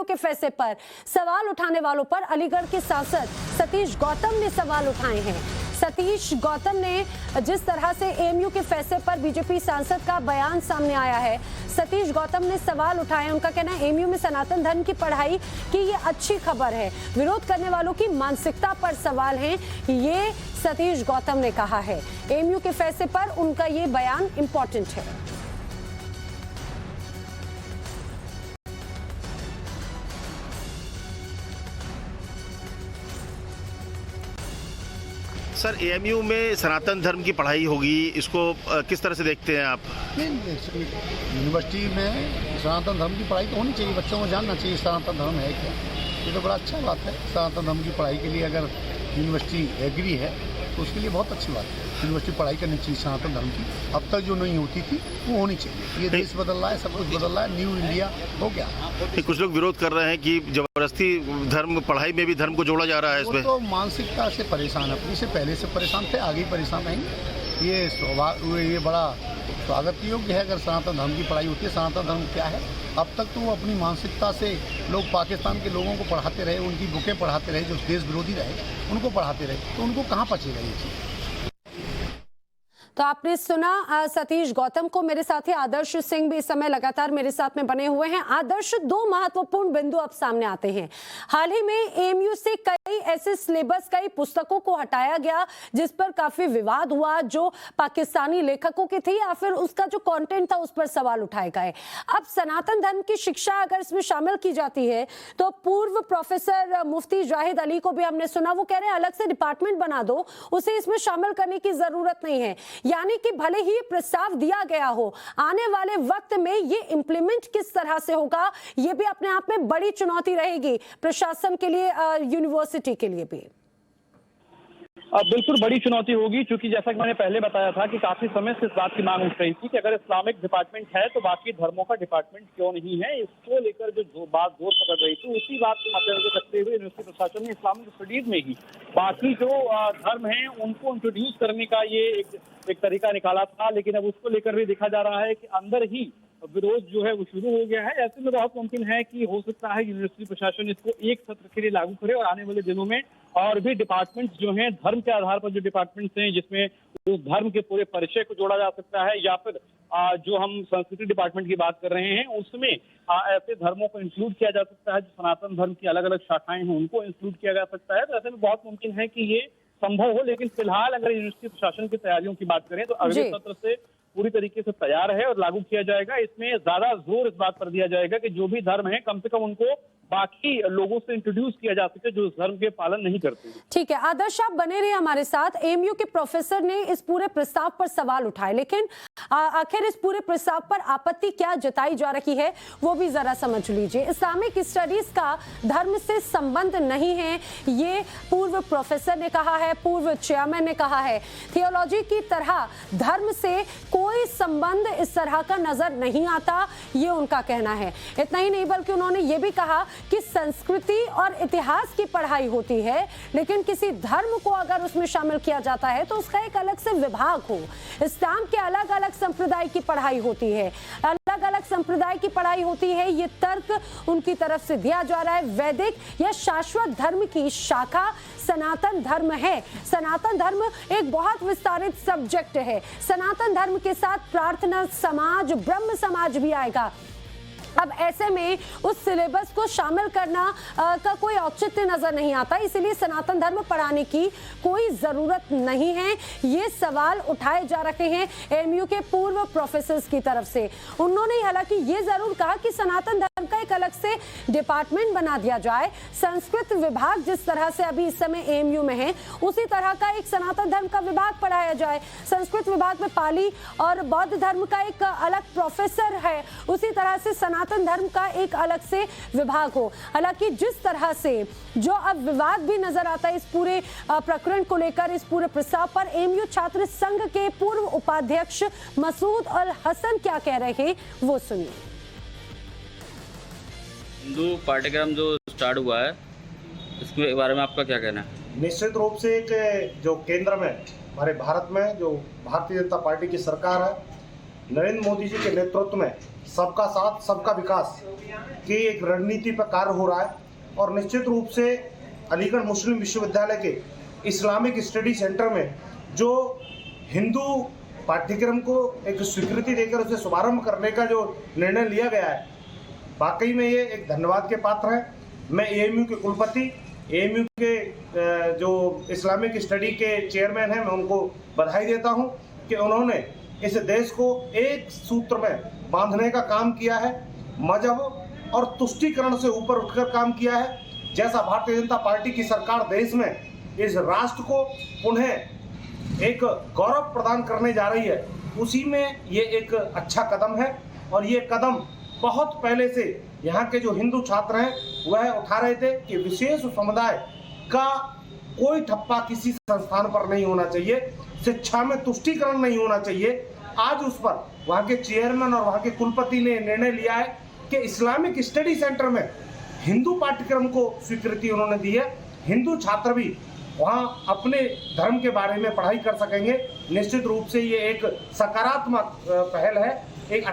AMU के फैसले पर सवाल उठाने वालों पर अलीगढ़ के सांसद सतीश गौतम ने सवाल उठाए हैं। सतीश गौतम ने जिस तरह से एएमयू के फैसले पर बीजेपी सांसद का बयान सामने आया है, सतीश गौतम ने सवाल उठाए। उनका कहना है एएमयू में सनातन धर्म की पढ़ाई की ये अच्छी खबर है, विरोध करने वालों की मानसिकता पर सवाल है, ये सतीश गौतम ने कहा है। एएमयू के फैसले पर उनका ये बयान इंपॉर्टेंट है। सर, एएमयू में सनातन धर्म की पढ़ाई होगी, इसको किस तरह से देखते हैं आप? नहीं, यूनिवर्सिटी में सनातन धर्म की पढ़ाई तो होनी चाहिए, बच्चों को जानना चाहिए सनातन धर्म है क्या। ये तो बड़ा अच्छा बात है। सनातन धर्म की पढ़ाई के लिए अगर यूनिवर्सिटी एग्री है तो उसके लिए बहुत अच्छी बात है। यूनिवर्सिटी पढ़ाई करनी चाहिए सनातन धर्म की, अब तक जो नहीं होती थी वो होनी चाहिए। ये देश बदल रहा है, सब कुछ बदल रहा है, न्यू इंडिया हो गया। कुछ लोग विरोध कर रहे हैं कि जबरदस्ती धर्म पढ़ाई में भी धर्म को जोड़ा जा रहा है। इसमें तो मानसिकता से परेशान, अपनी से पहले से परेशान थे, आगे परेशान रहेंगे। ये स्वभाव, ये बड़ा स्वागत योग्य है अगर सनातन धर्म की पढ़ाई होती है। सनातन धर्म क्या है? अब तक तो वो अपनी मानसिकता से लोग पाकिस्तान के लोगों को पढ़ाते रहे, उनकी बुकें पढ़ाते रहे, जो देश विरोधी रहे उनको पढ़ाते रहे, तो उनको कहाँ पचेगा ये चीज़। तो आपने सुना सतीश गौतम को। मेरे साथी आदर्श सिंह भी इस समय लगातार मेरे साथ में बने हुए हैं। आदर्श, दो महत्वपूर्ण बिंदु अब सामने आते हैं। हाल ही में एएमयू से कई ऐसे सिलेबस, कई पुस्तकों को हटाया गया जिस पर काफी विवाद हुआ, जो पाकिस्तानी लेखकों की थी या फिर उसका जो कंटेंट था उस पर सवाल उठाए गए। अब सनातन धर्म की शिक्षा अगर इसमें शामिल की जाती है तो पूर्व प्रोफेसर मुफ्ती जाहिद अली को भी हमने सुना, वो कह रहे हैं अलग से डिपार्टमेंट बना दो, उसे इसमें शामिल करने की जरूरत नहीं है। यानी कि भले ही प्रस्ताव दिया गया हो, आने वाले वक्त में ये इंप्लीमेंट किस तरह से होगा, ये भी अपने आप में बड़ी चुनौती रहेगी प्रशासन के लिए, यूनिवर्सिटी के लिए भी। बिल्कुल बड़ी चुनौती होगी, क्योंकि जैसा कि मैंने पहले बताया था कि काफी समय से इस बात की मांग उठ रही थी कि अगर इस्लामिक डिपार्टमेंट है तो बाकी धर्मों का डिपार्टमेंट क्यों नहीं है। इसको लेकर जो बात जोर पकड़ रही थी, उसी बात को मद्देनजर रखते हुए यूनिवर्सिटी प्रशासन ने इस्लामिक स्टडीज में ही बाकी जो धर्म है उनको इंट्रोड्यूस करने का ये एक तरीका निकाला था। लेकिन अब उसको लेकर भी देखा जा रहा है कि अंदर ही विरोध जो है वो शुरू हो गया है। ऐसे में बहुत मुमकिन है कि हो सकता है यूनिवर्सिटी प्रशासन इसको एक सत्र के लिए लागू करे और आने वाले दिनों में और भी डिपार्टमेंट्स जो हैं, धर्म के आधार पर जो डिपार्टमेंट्स हैं, जिसमें उस धर्म के पूरे परिचय को जोड़ा जा सकता है, या फिर जो हम संस्कृति डिपार्टमेंट की बात कर रहे हैं उसमें ऐसे धर्मों को इंक्लूड किया जा सकता है, जो सनातन धर्म की अलग अलग शाखाएं हैं उनको इंक्लूड किया जा सकता है। तो ऐसे में बहुत मुमकिन है कि ये संभव हो। लेकिन फिलहाल अगर यूनिवर्सिटी प्रशासन की तैयारियों की बात करें तो अगले सत्र से पूरी तरीके से तैयार है और लागू किया जाएगा। इसमें ज्यादा जोर इस बात पर दिया जाएगा कि जो भी धर्म है कम से कम उनको बाकी लोगों से इंट्रोड्यूस किया जा सके जो इस धर्म के पालन नहीं करते। ठीक है आदर्श, आप बने रहे हमारे साथ। एएमयू के प्रोफेसर ने इस पूरे प्रस्ताव पर सवाल उठाए, लेकिन आखिर इस पूरे प्रस्ताव पर आपत्ति क्या जताई जा रही है वो भी जरा समझ लीजिए। इस्लामिक स्टडीज का धर्म से संबंध नहीं है, ये पूर्व प्रोफेसर ने कहा है, पूर्व चेयरमैन ने कहा है। थियोलॉजी की तरह धर्म से कोई संबंध इस तरह का नजर नहीं आता, ये उनका कहना है। इतना ही नहीं बल्कि उन्होंने ये भी कहा कि संस्कृति और इतिहास की पढ़ाई होती है, लेकिन किसी धर्म को अगर उसमें शामिल किया जाता है तो उसका एक अलग से विभाग हो। इस्लाम के अलग अलग संप्रदाय की पढ़ाई होती है, अलग अलग संप्रदाय की पढ़ाई होती है, ये तर्क उनकी तरफ से दिया जा रहा है। वैदिक या शाश्वत धर्म की शाखा सनातन धर्म है। सनातन धर्म एक बहुत विस्तारित सब्जेक्ट है। सनातन धर्म के साथ प्रार्थना समाज, ब्रह्म समाज भी आएगा। अब ऐसे में उस सिलेबस को शामिल करना का कोई औचित्य नजर नहीं आता, इसलिए सनातन धर्म पढ़ाने की कोई जरूरत नहीं है। ये सवाल उठाए जा रहे हैं एएमयू के पूर्व प्रोफेसर्स की तरफ से। उन्होंने हालांकि ये जरूर कहा कि सनातन धर्म का एक अलग से डिपार्टमेंट बना दिया जाए। संस्कृत विभाग जिस तरह से अभी इस समय एएमयू में है, उसी तरह का एक सनातन धर्म का विभाग पढ़ाया जाए। संस्कृत विभाग में पाली और बौद्ध धर्म का एक अलग प्रोफेसर है, उसी तरह से सनातन धर्म का एक अलग से विभाग हो। हालांकि जिस तरह से जो अब विवाद भी नजर आता है इस पूरे प्रकरण को लेकर, इस पूरे प्रस्ताव पर, एएमयू छात्र संघ के पूर्व उपाध्यक्ष मसूद अल हसन क्या कह रहे हैं वो सुनिए। हिंदू पाठ्यक्रम जो स्टार्ट हुआ है इसके बारे में आपका क्या कहना है? निश्चित रूप से एक जो केंद्र में हमारे भारत में जो भारतीय जनता पार्टी की सरकार है, नरेंद्र मोदी जी के नेतृत्व में सबका साथ सबका विकास की एक रणनीति पर कार्य हो रहा है और निश्चित रूप से अलीगढ़ मुस्लिम विश्वविद्यालय के इस्लामिक स्टडी सेंटर में जो हिंदू पाठ्यक्रम को एक स्वीकृति देकर उसे शुभारंभ करने का जो निर्णय लिया गया है, वाकई में ये एक धन्यवाद के पात्र है। मैं एएमयू के कुलपति, एएमयू के जो इस्लामिक स्टडी के चेयरमैन हैं, मैं उनको बधाई देता हूं कि उन्होंने इस देश को एक सूत्र में बांधने का काम किया है, मजहब और तुष्टीकरण से ऊपर उठकर काम किया है। जैसा भारतीय जनता पार्टी की सरकार देश में इस राष्ट्र को पुनः एक गौरव प्रदान करने जा रही है, उसी में ये एक अच्छा कदम है। और ये कदम बहुत पहले से यहाँ के जो हिंदू छात्र हैं वह उठा रहे थे कि विशेष समुदाय का कोई ठप्पा किसी संस्थान पर नहीं होना चाहिए, शिक्षा में तुष्टीकरण नहीं होना चाहिए। आज उस पर वहाँ के चेयरमैन और वहाँ के कुलपति ने निर्णय लिया है कि इस्लामिक स्टडी सेंटर में हिंदू पाठ्यक्रम को स्वीकृति उन्होंने दी है। हिंदू छात्र भी वहाँ अपने धर्म के बारे में पढ़ाई कर सकेंगे। निश्चित रूप से ये एक सकारात्मक पहल है। एक